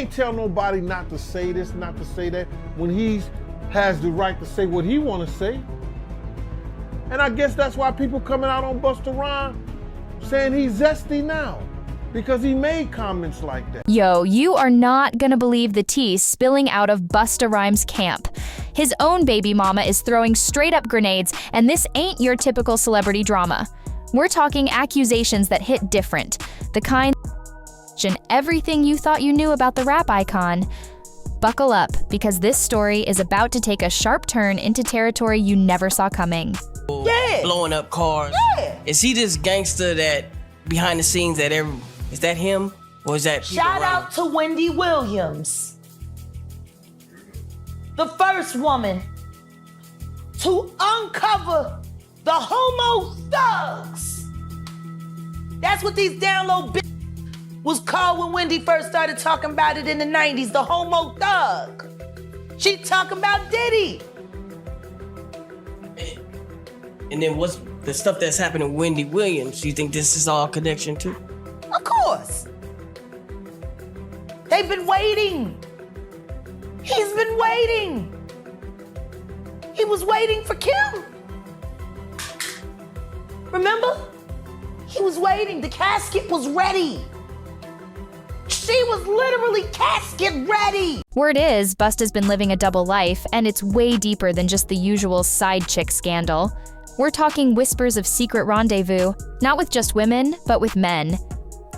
Can't tell nobody not to say this, not to say that, when he has the right to say what he want to say. And I guess that's why people coming out on Busta Rhymes saying he's zesty now, because he made comments like that. Yo, you are not gonna believe the tea spilling out of Busta Rhymes' camp. His own baby mama is throwing straight up grenades, and this ain't your typical celebrity drama. We're talking accusations that hit different, the kind and everything you thought you knew about the rap icon. Buckle up, because this story is about to take a sharp turn into territory you never saw coming. Yeah. Blowing up cars. Yeah. Is he this gangster that behind the scenes that is that him? Or is that Shout out to Wendy Williams, the first woman to uncover the homo thugs. That's what these down low bitches was called when Wendy first started talking about it in the 90s, the homo thug. She talking about Diddy. And then what's the stuff that's happening to Wendy Williams? Do you think this is all connection too? Of course. They've been waiting. He's been waiting. He was waiting for Kim. Remember? He was waiting. The casket was ready. She was literally casket ready. Word is, Busta's been living a double life, and it's way deeper than just the usual side chick scandal. We're talking whispers of secret rendezvous, not with just women, but with men.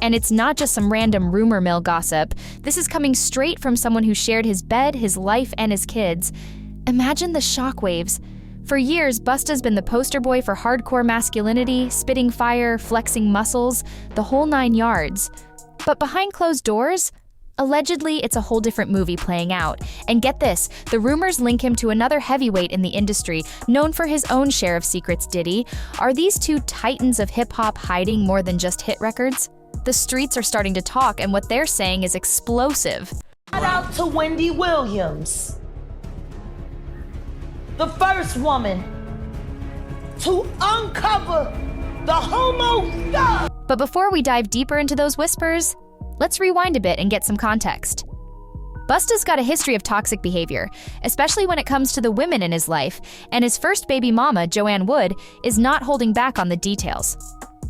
And it's not just some random rumor mill gossip. This is coming straight from someone who shared his bed, his life, and his kids. Imagine the shockwaves. For years, Busta's been the poster boy for hardcore masculinity, spitting fire, flexing muscles, the whole 9 yards. But behind closed doors, allegedly it's a whole different movie playing out. And get this, the rumors link him to another heavyweight in the industry, known for his own share of secrets, Diddy. Are these two titans of hip-hop hiding more than just hit records? The streets are starting to talk, and what they're saying is explosive. Shout out to Wendy Williams, the first woman to uncover the homo thug. But before we dive deeper into those whispers, let's rewind a bit and get some context. Busta's got a history of toxic behavior, especially when it comes to the women in his life, and his first baby mama, Joanne Wood, is not holding back on the details.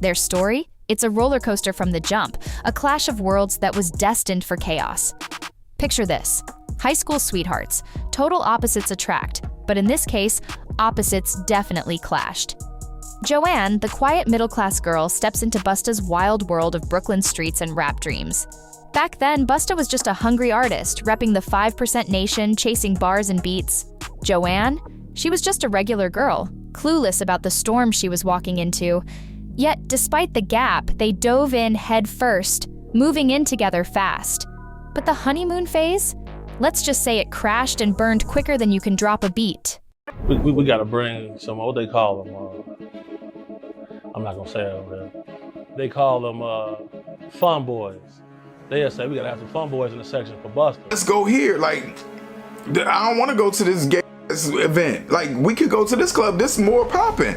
Their story? It's a roller coaster from the jump, a clash of worlds that was destined for chaos. Picture this: high school sweethearts, total opposites attract, but in this case, opposites definitely clashed. Joanne, the quiet middle-class girl, steps into Busta's wild world of Brooklyn streets and rap dreams. Back then, Busta was just a hungry artist, repping the 5% nation, chasing bars and beats. Joanne? She was just a regular girl, clueless about the storm she was walking into. Yet, despite the gap, they dove in head first, moving in together fast. But the honeymoon phase? Let's just say it crashed and burned quicker than you can drop a beat. We gotta bring some, what they call them, I'm not gonna say it over there. They call them fun boys. They'll say we gotta have some fun boys in the section for Busta. Let's go here, like, I don't wanna go to this gay event. Like, we could go to this club, this is more popping.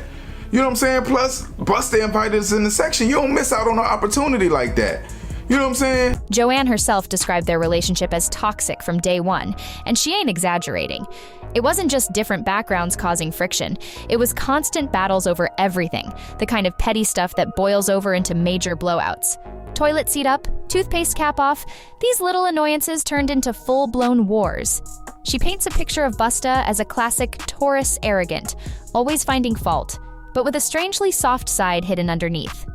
You know what I'm saying? Plus, Busta invited us in the section. You don't miss out on an opportunity like that. You know what I'm saying? Joanne herself described their relationship as toxic from day one, and she ain't exaggerating. It wasn't just different backgrounds causing friction. It was constant battles over everything, the kind of petty stuff that boils over into major blowouts. Toilet seat up, toothpaste cap off, these little annoyances turned into full-blown wars. She paints a picture of Busta as a classic Taurus arrogant, always finding fault, but with a strangely soft side hidden underneath.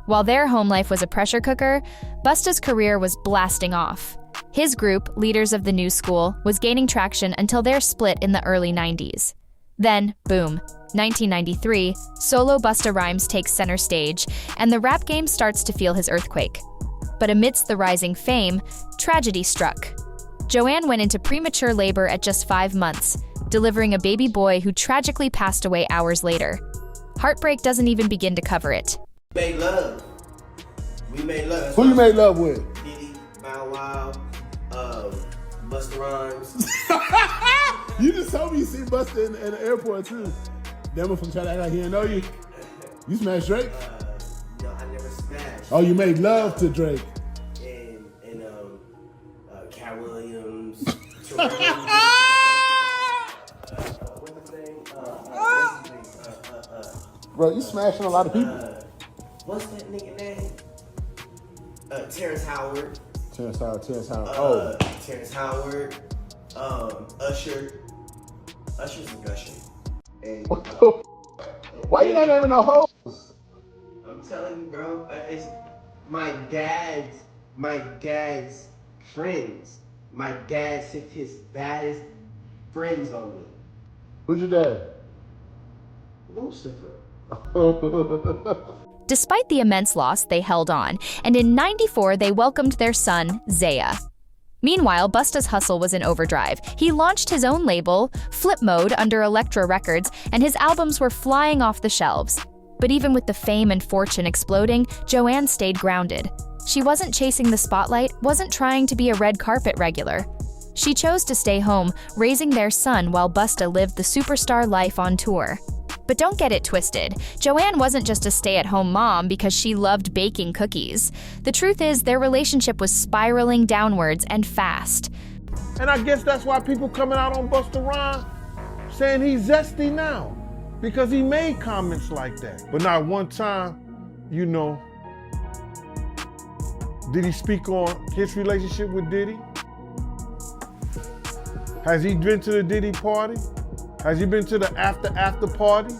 While their home life was a pressure cooker, Busta's career was blasting off. His group, Leaders of the New School, was gaining traction until their split in the early 90s. Then, boom, 1993, solo Busta Rhymes takes center stage, and the rap game starts to feel his earthquake. But amidst the rising fame, tragedy struck. Joanne went into premature labor at just 5 months, delivering a baby boy who tragically passed away hours later. Heartbreak doesn't even begin to cover it. Made love. We made love. Who you made love with? Diddy, Bow Wow, Busta Rhymes. You just told me you see Busta in the airport too. That one from trying to act like he didn't know you. You smashed Drake? No, I never smashed. Oh, you made love to Drake. And Bro, you smashing a lot of people. What's that nigga name? Terrence Howard. Terrence Howard. Terrence Howard. Usher. Usher's a gusher. And, What the? Why you not naming no hoes? I'm telling you, bro. It's my dad's friends. My dad sent his baddest friends on me. Who's your dad? Lucifer. Despite the immense loss, they held on, and in '94 they welcomed their son, Zaya. Meanwhile, Busta's hustle was in overdrive. He launched his own label, Flip Mode, under Elektra Records, and his albums were flying off the shelves. But even with the fame and fortune exploding, Joanne stayed grounded. She wasn't chasing the spotlight, wasn't trying to be a red carpet regular. She chose to stay home, raising their son while Busta lived the superstar life on tour. But don't get it twisted. Joanne wasn't just a stay-at-home mom because she loved baking cookies. The truth is, their relationship was spiraling downwards and fast. And I guess that's why people coming out on Busta Rhymes saying he's zesty now, because he made comments like that. But not one time, you know, did he speak on his relationship with Diddy? Has he been to the Diddy party? Has he been to the after party?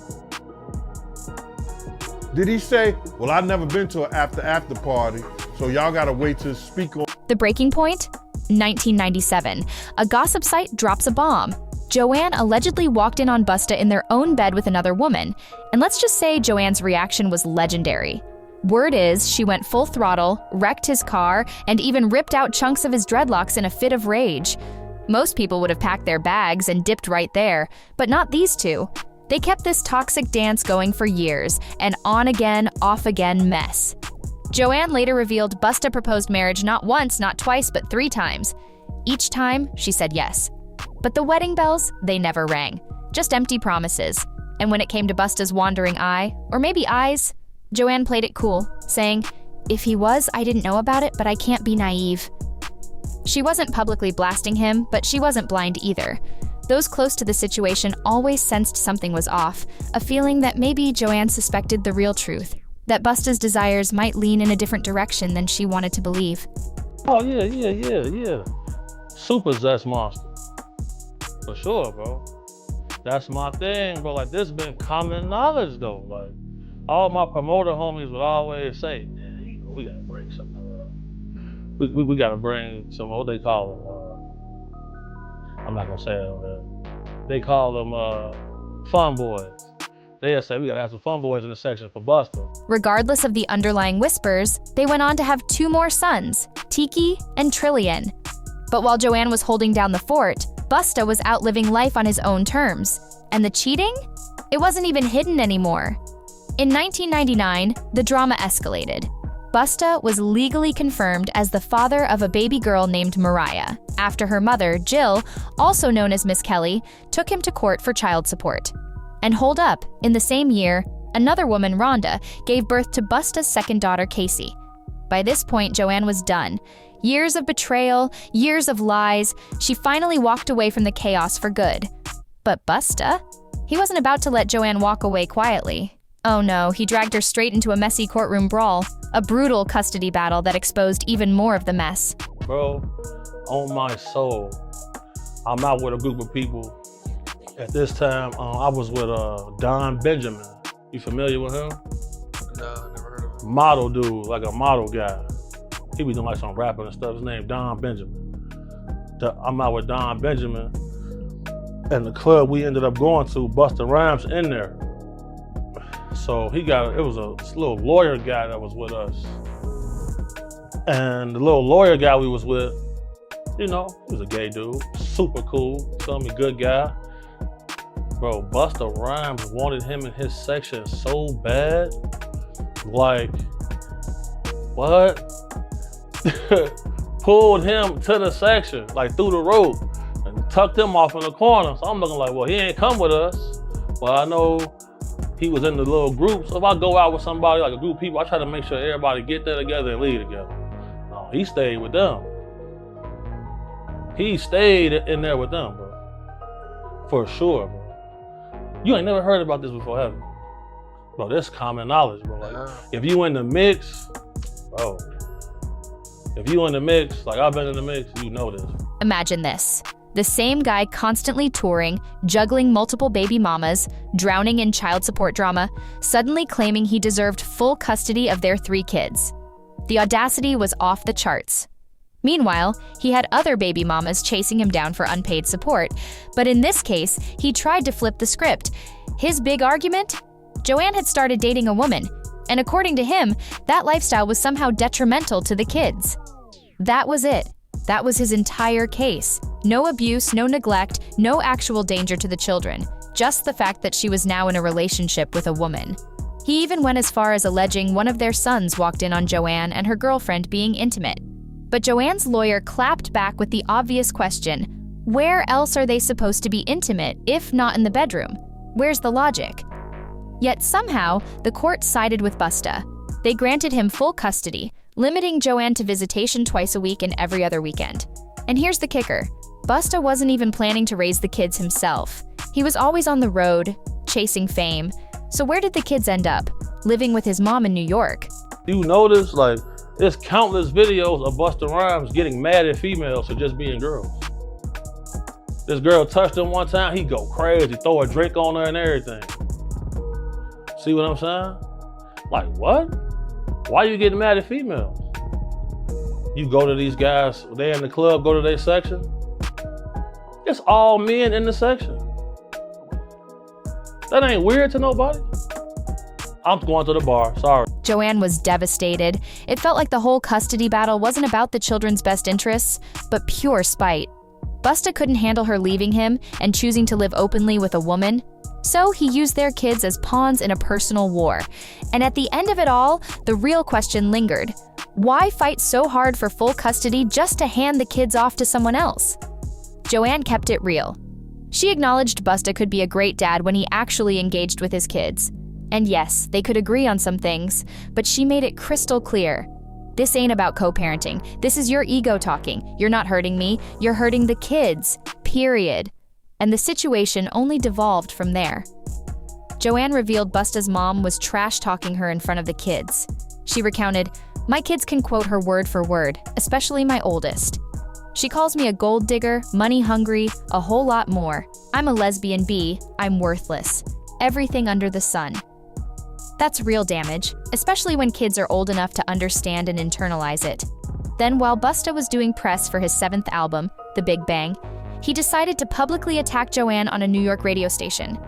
Did he say, well, I've never been to an after party, so y'all gotta wait to speak on. The breaking point? 1997. A gossip site drops a bomb. Joanne allegedly walked in on Busta in their own bed with another woman. And let's just say Joanne's reaction was legendary. Word is, she went full throttle, wrecked his car, and even ripped out chunks of his dreadlocks in a fit of rage. Most people would have packed their bags and dipped right there, but not these two. They kept this toxic dance going for years, an on-again, off-again mess. Joanne later revealed Busta proposed marriage not once, not twice, but 3 times. Each time, she said yes. But the wedding bells, they never rang. Just empty promises. And when it came to Busta's wandering eye, or maybe eyes, Joanne played it cool, saying, "If he was, I didn't know about it, but I can't be naive." She wasn't publicly blasting him, but she wasn't blind either. Those close to the situation always sensed something was off, a feeling that maybe Joanne suspected the real truth, that Busta's desires might lean in a different direction than she wanted to believe. Oh, yeah. Super zest monster. For sure, bro. That's my thing, bro. Like, this been common knowledge, though. Like, all my promoter homies would always say, "Man, we gotta bring something. We gotta bring some, what they call them, I'm not gonna say it, they call them fun boys. They'll say, we gotta have some fun boys in the section for Busta." Regardless of the underlying whispers, they went on to have 2 more sons, Tiki and Trillian. But while Joanne was holding down the fort, Busta was out living life on his own terms. And the cheating? It wasn't even hidden anymore. In 1999, the drama escalated. Busta was legally confirmed as the father of a baby girl named Mariah, after her mother, Jill, also known as Miss Kelly, took him to court for child support. And hold up, in the same year, another woman, Rhonda, gave birth to Busta's second daughter, Casey. By this point, Joanne was done. Years of betrayal, years of lies, she finally walked away from the chaos for good. But Busta? He wasn't about to let Joanne walk away quietly. Oh no, he dragged her straight into a messy courtroom brawl, a brutal custody battle that exposed even more of the mess. Bro, on my soul, I'm out with a group of people. At this time, I was with Don Benjamin. You familiar with him? No, never heard of him. Model dude, like a model guy. He be doing like some rapping and stuff. His name Don Benjamin. I'm out with Don Benjamin, and the club we ended up going to, Busta Rhymes in there. So it was a little lawyer guy that was with us. And the little lawyer guy we was with, you know, he was a gay dude, super cool, feel me, good guy. Bro, Busta Rhymes wanted him in his section so bad. Like, what? Pulled him to the section, like through the rope, and tucked him off in the corner. So I'm looking like, well, he ain't come with us. But I know he was in the little group. So if I go out with somebody, like a group of people, I try to make sure everybody get there together and leave together. No, he stayed with them. He stayed in there with them, bro. For sure, bro. You ain't never heard about this before, have you? Bro, this common knowledge, bro. Like, if you in the mix, bro, if you in the mix, like I've been in the mix, you know this. Imagine this. The same guy constantly touring, juggling multiple baby mamas, drowning in child support drama, suddenly claiming he deserved full custody of their 3 kids. The audacity was off the charts. Meanwhile, he had other baby mamas chasing him down for unpaid support, but in this case, he tried to flip the script. His big argument? Joanne had started dating a woman, and according to him, that lifestyle was somehow detrimental to the kids. That was it. That was his entire case. No abuse, no neglect, no actual danger to the children, just the fact that she was now in a relationship with a woman. He even went as far as alleging one of their sons walked in on Joanne and her girlfriend being intimate. But Joanne's lawyer clapped back with the obvious question, where else are they supposed to be intimate if not in the bedroom? Where's the logic? Yet somehow, the court sided with Busta. They granted him full custody, limiting Joanne to visitation twice a week and every other weekend. And here's the kicker. Busta wasn't even planning to raise the kids himself. He was always on the road, chasing fame. So where did the kids end up? Living with his mom in New York. You notice, like, there's countless videos of Busta Rhymes getting mad at females for just being girls. This girl touched him one time, he go crazy, throw a drink on her and everything. See what I'm saying? Like, what? Why you getting mad at females? You go to these guys, they in the club, go to their section. It's all men in the section. That ain't weird to nobody. I'm going to the bar, sorry. Joanne was devastated. It felt like the whole custody battle wasn't about the children's best interests, but pure spite. Busta couldn't handle her leaving him and choosing to live openly with a woman, so he used their kids as pawns in a personal war. And at the end of it all, the real question lingered. Why fight so hard for full custody just to hand the kids off to someone else? Joanne kept it real. She acknowledged Busta could be a great dad when he actually engaged with his kids. And yes, they could agree on some things, but she made it crystal clear. This ain't about co-parenting. This is your ego talking. You're not hurting me, you're hurting the kids, period. And the situation only devolved from there. Joanne revealed Busta's mom was trash-talking her in front of the kids. She recounted, "My kids can quote her word for word, especially my oldest. She calls me a gold digger, money hungry, a whole lot more. I'm a lesbian B, I'm worthless. Everything under the sun." That's real damage, especially when kids are old enough to understand and internalize it. Then while Busta was doing press for his 7th album, The Big Bang, he decided to publicly attack Joanne on a New York radio station.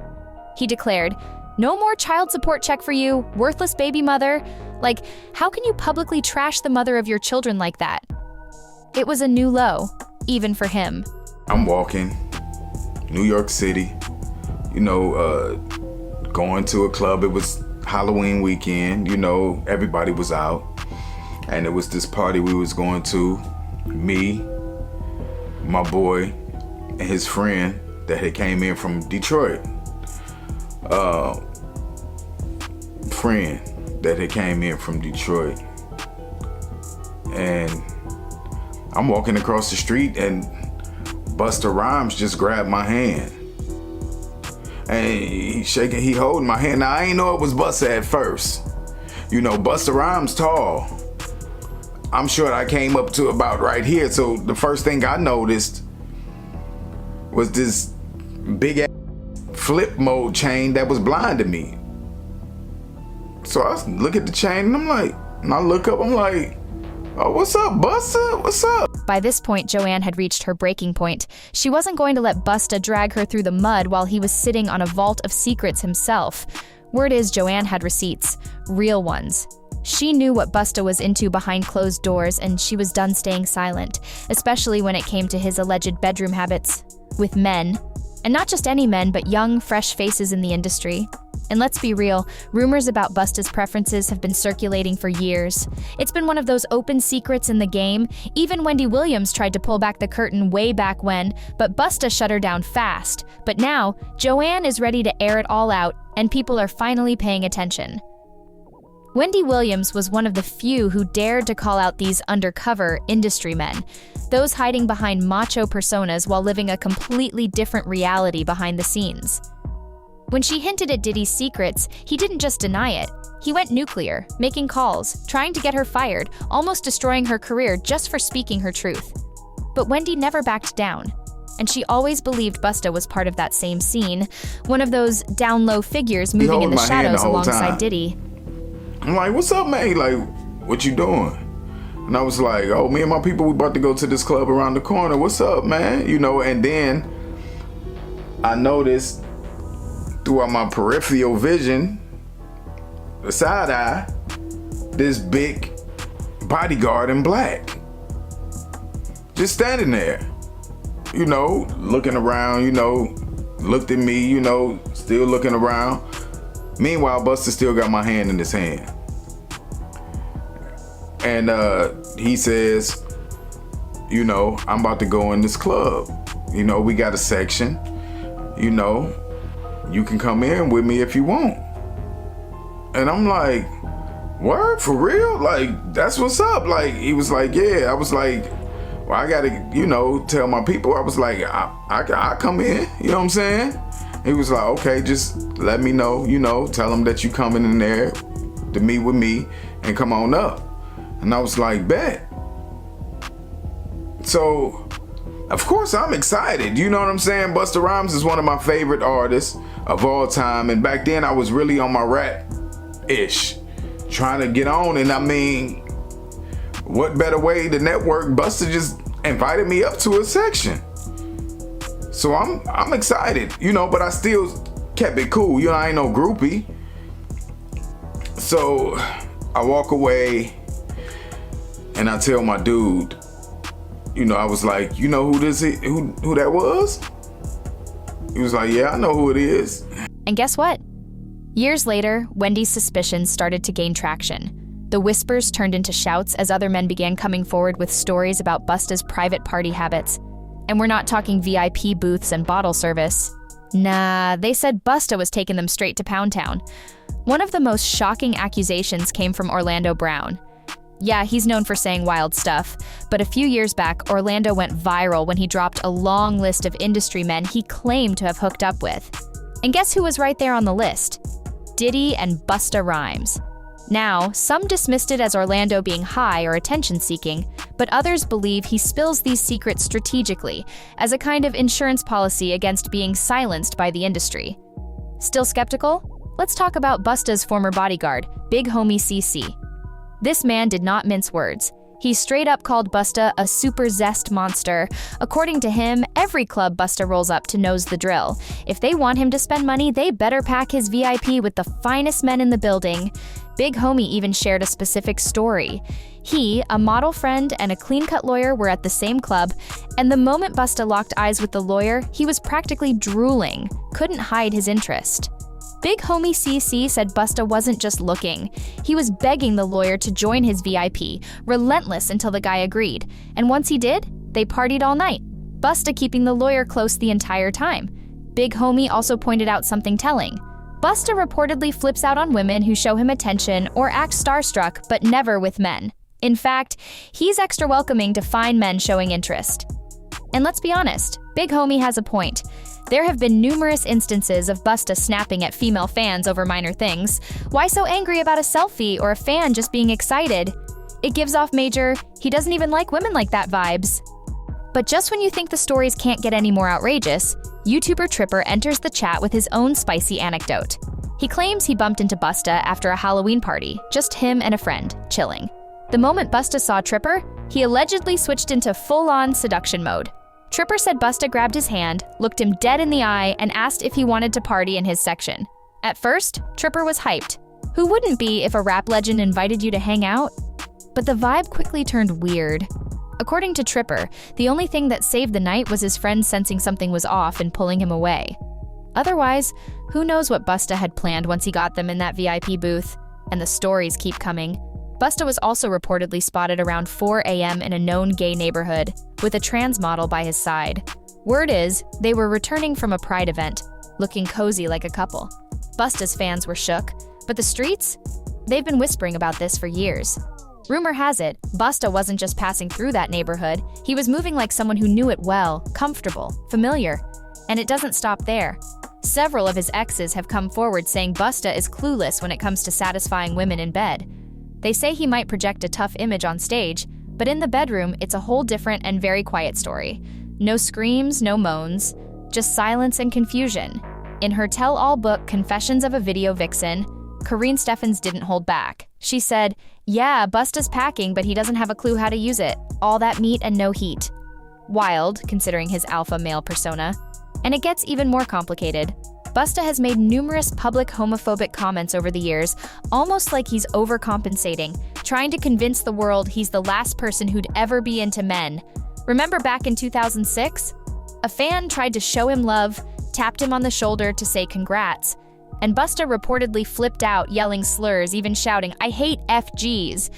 He declared, "No more child support check for you, worthless baby mother. Like, how can you publicly trash the mother of your children like that?" It was a new low, even for him. I'm walking, New York City, going to a club. It was Halloween weekend, everybody was out. And it was this party we was going to, me, my boy, and his friend that had came in from Detroit. And I'm walking across the street and Busta Rhymes just grabbed my hand. And he holding my hand. Now I ain't know it was Busta at first. Busta Rhymes tall. I'm sure I came up to about right here. So the first thing I noticed was this big ass flip mode chain that was blinding me. So I look at the chain and I look up, I'm like, "Oh, what's up, Busta? What's up?" By this point, Joanne had reached her breaking point. She wasn't going to let Busta drag her through the mud while he was sitting on a vault of secrets himself. Word is Joanne had receipts, real ones. She knew what Busta was into behind closed doors, and she was done staying silent, especially when it came to his alleged bedroom habits with men. And not just any men, but young, fresh faces in the industry. And let's be real, rumors about Busta's preferences have been circulating for years. It's been one of those open secrets in the game. Even Wendy Williams tried to pull back the curtain way back when, but Busta shut her down fast. But now, Joanne is ready to air it all out, and people are finally paying attention. Wendy Williams was one of the few who dared to call out these undercover industry men, those hiding behind macho personas while living a completely different reality behind the scenes. When she hinted at Diddy's secrets, he didn't just deny it. He went nuclear, making calls, trying to get her fired, almost destroying her career just for speaking her truth. But Wendy never backed down, and she always believed Busta was part of that same scene, one of those down-low figures moving in the shadows alongside Diddy. I'm like, what's up, man? He like, what you doing? And I was like, oh, me and my people, we about to go to this club around the corner. What's up, man? You know, and then I noticed throughout my peripheral vision, the side eye, this big bodyguard in black. Just standing there, you know, looking around, you know, looked at me, you know, still looking around. Meanwhile, Busta still got my hand in his hand. And he says, you know, I'm about to go in this club. You know, we got a section, you know, you can come in with me if you want. And I'm like, word, for real? Like, that's what's up. Like, he was like, yeah. I was like, well, I gotta, you know, tell my people. I was like, I come in, you know what I'm saying? He was like, okay, just let me know, you know, tell them that you coming in there to meet with me and come on up. And I was like, bet. So, of course, I'm excited. You know what I'm saying? Busta Rhymes is one of my favorite artists of all time. And back then, I was really on my rap-ish, trying to get on. And I mean, what better way to network? Busta just invited me up to a section. So I'm excited, you know, but I still kept it cool. You know, I ain't no groupie. So I walk away and I tell my dude, you know, I was like, you know who that was? He was like, yeah, I know who it is. And guess what? Years later, Wendy's suspicions started to gain traction. The whispers turned into shouts as other men began coming forward with stories about Busta's private party habits. And we're not talking VIP booths and bottle service. Nah, they said Busta was taking them straight to Pound Town. One of the most shocking accusations came from Orlando Brown. Yeah, he's known for saying wild stuff, but a few years back, Orlando went viral when he dropped a long list of industry men he claimed to have hooked up with. And guess who was right there on the list? Diddy and Busta Rhymes. Now, some dismissed it as Orlando being high or attention-seeking, but others believe he spills these secrets strategically, as a kind of insurance policy against being silenced by the industry. Still skeptical? Let's talk about Busta's former bodyguard, Big Homie CC. This man did not mince words. He straight up called Busta a super zest monster. According to him, every club Busta rolls up to knows the drill. If they want him to spend money, they better pack his VIP with the finest men in the building. Big Homie even shared a specific story. He, a model friend, and a clean-cut lawyer were at the same club, and the moment Busta locked eyes with the lawyer, he was practically drooling, couldn't hide his interest. Big Homie CC said Busta wasn't just looking. He was begging the lawyer to join his VIP, relentless until the guy agreed. And once he did, they partied all night, Busta keeping the lawyer close the entire time. Big Homie also pointed out something telling. Busta reportedly flips out on women who show him attention or act starstruck, but never with men. In fact, he's extra welcoming to fine men showing interest. And let's be honest, Big Homie has a point. There have been numerous instances of Busta snapping at female fans over minor things. Why so angry about a selfie or a fan just being excited? It gives off major, he doesn't even like women like that vibes. But just when you think the stories can't get any more outrageous, YouTuber Tripper enters the chat with his own spicy anecdote. He claims he bumped into Busta after a Halloween party, just him and a friend, chilling. The moment Busta saw Tripper, he allegedly switched into full-on seduction mode. Tripper said Busta grabbed his hand, looked him dead in the eye, and asked if he wanted to party in his section. At first, Tripper was hyped. Who wouldn't be if a rap legend invited you to hang out? But the vibe quickly turned weird. According to Tripper, the only thing that saved the night was his friend sensing something was off and pulling him away. Otherwise, who knows what Busta had planned once he got them in that VIP booth? And the stories keep coming. Busta was also reportedly spotted around 4 a.m. in a known gay neighborhood, with a trans model by his side. Word is, they were returning from a Pride event, looking cozy like a couple. Busta's fans were shook, but the streets? They've been whispering about this for years. Rumor has it, Busta wasn't just passing through that neighborhood, he was moving like someone who knew it well, comfortable, familiar. And it doesn't stop there. Several of his exes have come forward saying Busta is clueless when it comes to satisfying women in bed. They say he might project a tough image on stage, but in the bedroom, it's a whole different and very quiet story. No screams, no moans, just silence and confusion. In her tell-all book, Confessions of a Video Vixen, Kareen Steffens didn't hold back. She said, "Yeah, Busta's packing, but he doesn't have a clue how to use it. All that meat and no heat." Wild, considering his alpha male persona. And it gets even more complicated. Busta has made numerous public homophobic comments over the years, almost like he's overcompensating, trying to convince the world he's the last person who'd ever be into men. Remember back in 2006? A fan tried to show him love, tapped him on the shoulder to say congrats, and Busta reportedly flipped out, yelling slurs, even shouting, "I hate FGs."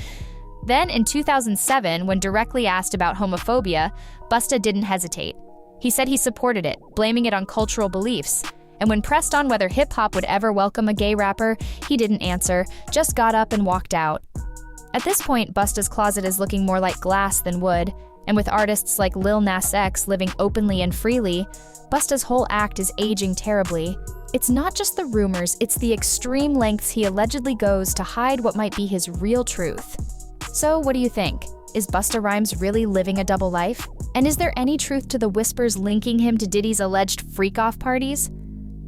Then in 2007, when directly asked about homophobia, Busta didn't hesitate. He said he supported it, blaming it on cultural beliefs. And when pressed on whether hip-hop would ever welcome a gay rapper, he didn't answer, just got up and walked out. At this point, Busta's closet is looking more like glass than wood, and with artists like Lil Nas X living openly and freely, Busta's whole act is aging terribly. It's not just the rumors, it's the extreme lengths he allegedly goes to hide what might be his real truth. So what do you think? Is Busta Rhymes really living a double life? And is there any truth to the whispers linking him to Diddy's alleged freak-off parties?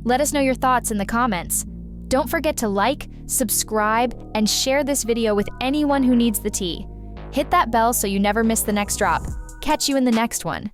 Let us know your thoughts in the comments. Don't forget to like, subscribe, and share this video with anyone who needs the tea. Hit that bell so you never miss the next drop. Catch you in the next one.